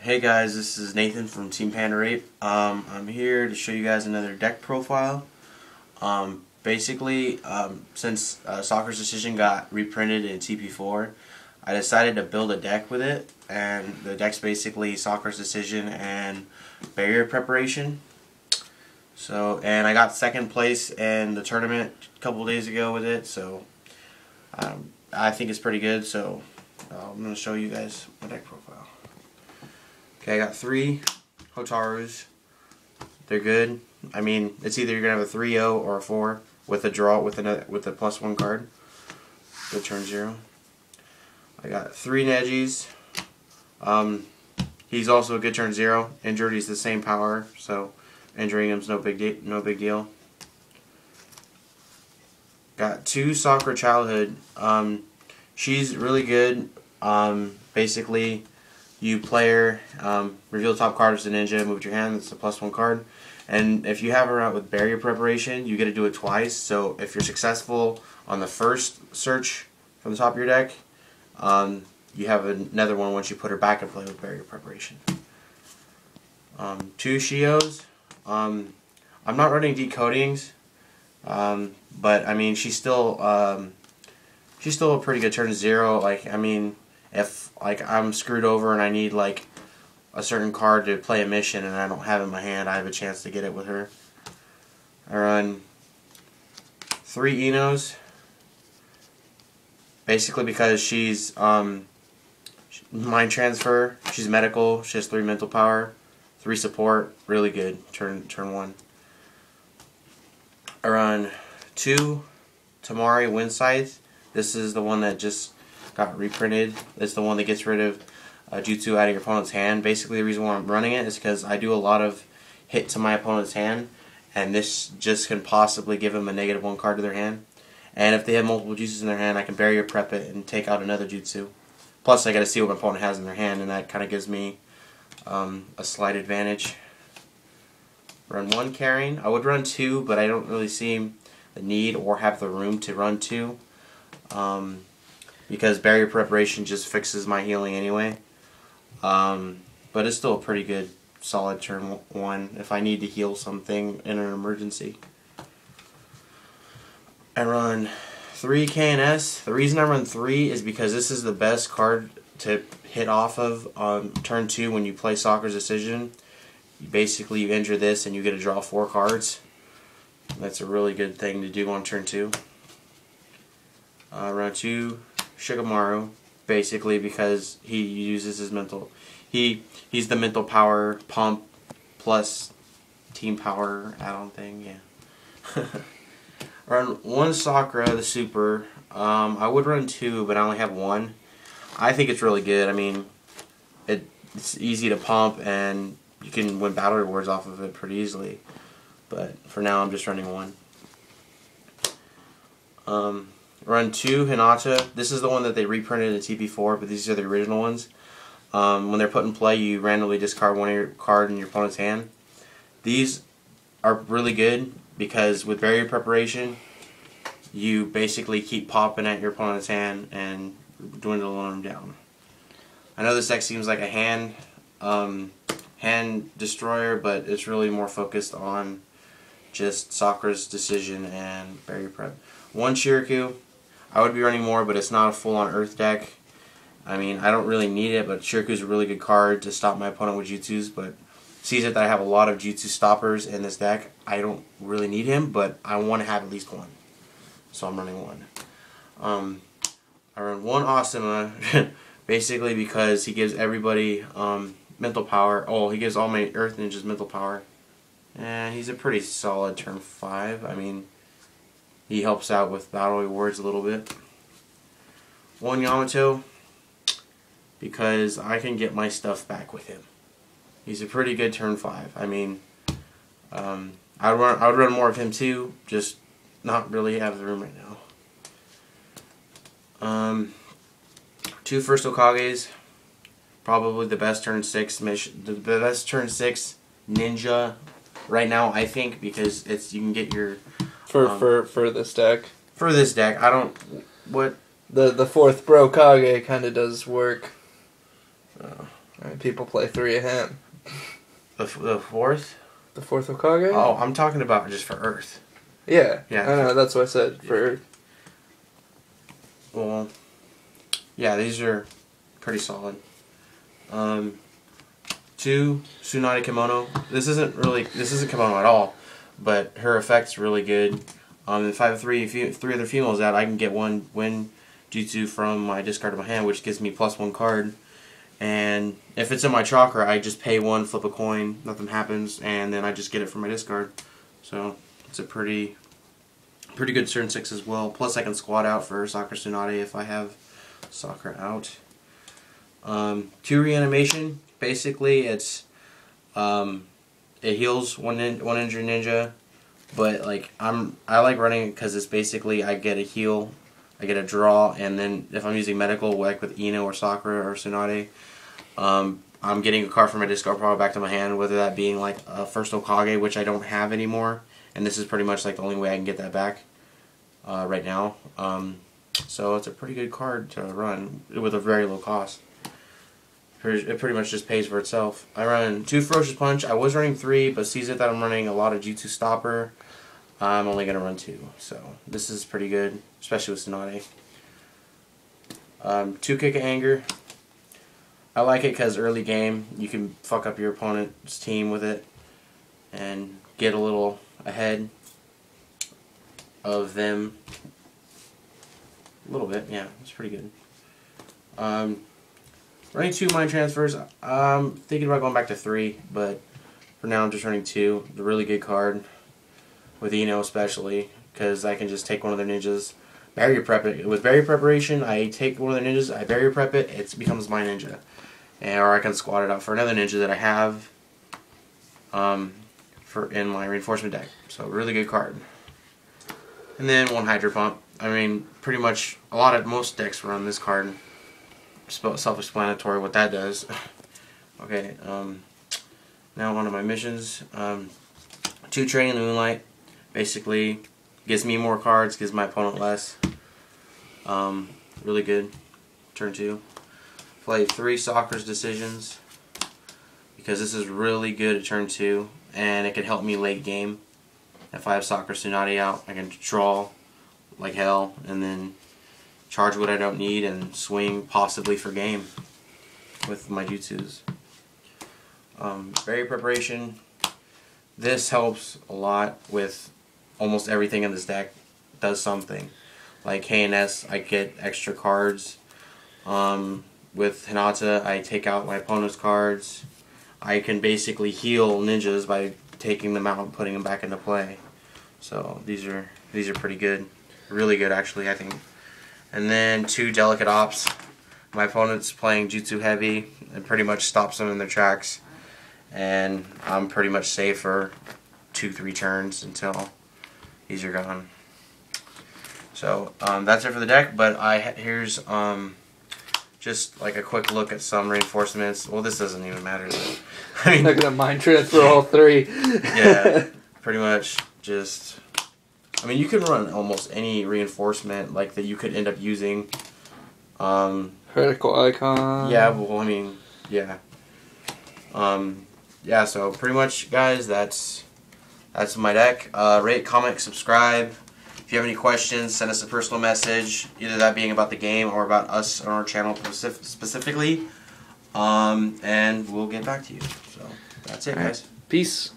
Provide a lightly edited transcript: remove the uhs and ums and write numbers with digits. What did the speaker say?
Hey guys, this is Nathan from Team Panda. I'm here to show you guys another deck profile. Since Sakura's Decision got reprinted in TP4, I decided to build a deck with it, and the deck's basically Sakura's Decision and Barrier Preparation. And I got second place in the tournament a couple days ago with it, so I think it's pretty good. So I'm going to show you guys my deck profile. Okay, I got 3 Hotarus. They're good. I mean, it's either you're gonna have a 3-0 or a 4 with a draw with a +1 card. Good turn 0. I got 3 Negis. He's also a good turn 0. Injured, he's the same power, so injuring him's no big deal. Got 2 Sakura Childhood. She's really good. Basically, you play her, reveal the top card as a ninja, move your hand, that's a +1 card. And if you have her out with Barrier Preparation, you get to do it twice. So if you're successful on the first search from the top of your deck, you have another one once you put her back in play with Barrier Preparation. 2 Shios. I'm not running Decodings, but I mean she's still a pretty good turn 0. Like, I mean, if I'm screwed over and I need like a certain card to play a mission and I don't have it in my hand, I have a chance to get it with her. I run 3 Enos, basically because she's mind transfer, she's medical, she has 3 mental power, 3 support, really good turn 1. I run 2 Tamari Wind Scythe. This is the one that just got reprinted. It's the one that gets rid of jutsu out of your opponent's hand. Basically, the reason why I'm running it is because I do a lot of hit to my opponent's hand, and this just can possibly give them a -1 card to their hand. And if they have multiple jutsus in their hand, I can barrier prep it and take out another jutsu. Plus, I got to see what my opponent has in their hand, and that kind of gives me a slight advantage. Run 1 carrying. I would run 2, but I don't really see the need or have the room to run 2. Because Barrier Preparation just fixes my healing anyway. But it's still a pretty good, solid turn 1 if I need to heal something in an emergency. I run 3 KNS. The reason I run 3 is because this is the best card to hit off of on turn 2 when you play Sakura's Decision. Basically, you injure this and you get to draw 4 cards. That's a really good thing to do on turn 2. Run 2 Shikamaru, basically because he uses his mental. He's the mental power pump plus team power add-on thing. Yeah. Run 1 Sakura, the super. I would run 2, but I only have 1. I think it's really good. I mean, it's easy to pump, and you can win battle rewards off of it pretty easily. But for now, I'm just running 1. Run 2 Hinata. This is the one that they reprinted in TP4, but these are the original ones. When they're put in play, you randomly discard one of your card in your opponent's hand. These are really good because with Barrier Preparation, you basically keep popping at your opponent's hand and dwindling them down. I know this deck seems like a hand destroyer, but it's really more focused on just Sakura's Decision and Barrier Prep. 1 Shiryu. I would be running more, but it's not a full-on Earth deck. I mean, I don't really need it, but Shiryu's a really good card to stop my opponent with jutsus, but sees it that I have a lot of jutsu stoppers in this deck. I don't really need him, but I want to have at least 1. So I'm running 1. I run 1 Asuma, basically because he gives everybody mental power. Oh, he gives all my Earth Ninjas mental power. And he's a pretty solid turn 5. I mean, he helps out with battle rewards a little bit. 1 Yamato, because I can get my stuff back with him. He's a pretty good turn 5. I mean, I would run more of him too, just not really have the room right now. 2 First Hokages, probably the best turn 6 mission, the best turn 6 ninja right now, I think, because you can get your for this deck. For this deck, I don't what the 4th Bro Kage kind of does work. People play 3 of him. The fourth? The 4th Hokage? Oh, I'm talking about just for Earth. Yeah. Yeah. I know, that's what I said, for Earth. Well, yeah, these are pretty solid. 2, Tsunade Kimono. This isn't kimono at all, but her effect's really good. If I have three other females out, I can get one win jutsu from my discard of my hand, which gives me +1 card. And if it's in my chakra, I just pay 1, flip a coin, nothing happens, and then I just get it from my discard. So it's a pretty good turn 6 as well. Plus I can squat out for Sakura Tsunade if I have Sakura out. 2 reanimation. Basically, it's it heals one injured ninja, but like I like running it because it's basically I get a heal, I get a draw, and then if I'm using medical like with Ino or Sakura or Tsunade, I'm getting a card from my discard pile back to my hand, whether that being like a first Hokage, which I don't have anymore, and this is pretty much like the only way I can get that back right now. So it's a pretty good card to run with a very low cost. It pretty much just pays for itself. I run 2 Ferocious Punch. I was running 3, but sees it that I'm running a lot of Jutsu Stopper. I'm only going to run 2. So this is pretty good, especially with Tsunade. 2 Kick of Anger. I like it because early game you can fuck up your opponent's team with it and get a little ahead of them. A little bit, yeah, it's pretty good. Running 2 Mind Transfers. I'm thinking about going back to 3, but for now I'm just running 2. It's a really good card with Ino especially because I can just take one of their ninjas, barrier prep it. With barrier preparation, I take one of their ninjas, I barrier prep it, it becomes my ninja. Or I can squat it out for another ninja that I have in my reinforcement deck. So really good card. And then 1 Hydro Pump. I mean, pretty much most decks run this card. Self-explanatory what that does. Okay, now on to my missions. 2 Training in the Moonlight. Basically, gives me more cards, gives my opponent less. Really good. Turn 2. Play 3 Sakura's Decisions because this is really good at turn 2 and it can help me late game. If I have Sakura Tsunade out, I can draw like hell and then charge what I don't need and swing possibly for game with my jutsus. Barrier Preparation. This helps a lot with almost everything in this deck. Does something. Like KNS, I get extra cards. With Hinata, I take out my opponent's cards. I can basically heal ninjas by taking them out and putting them back into play. So these are pretty good. Really good actually, I think. And then 2 Delicate Ops. My opponent's playing Jutsu Heavy. It pretty much stops them in their tracks. And I'm pretty much safe for 2-3 turns until these are gone. So that's it for the deck, but here's just like a quick look at some reinforcements. Well, this doesn't even matter. I mean, They're gonna mind transfer all 3. Yeah, pretty much just. I mean, you can run almost any reinforcement like that you could end up using. Critical Icon. Yeah, well, I mean, yeah. Yeah, so pretty much, guys, that's my deck. Rate, comment, subscribe. If you have any questions, send us a personal message, either that being about the game or about us on our channel specifically, and we'll get back to you. So that's it, guys. Peace.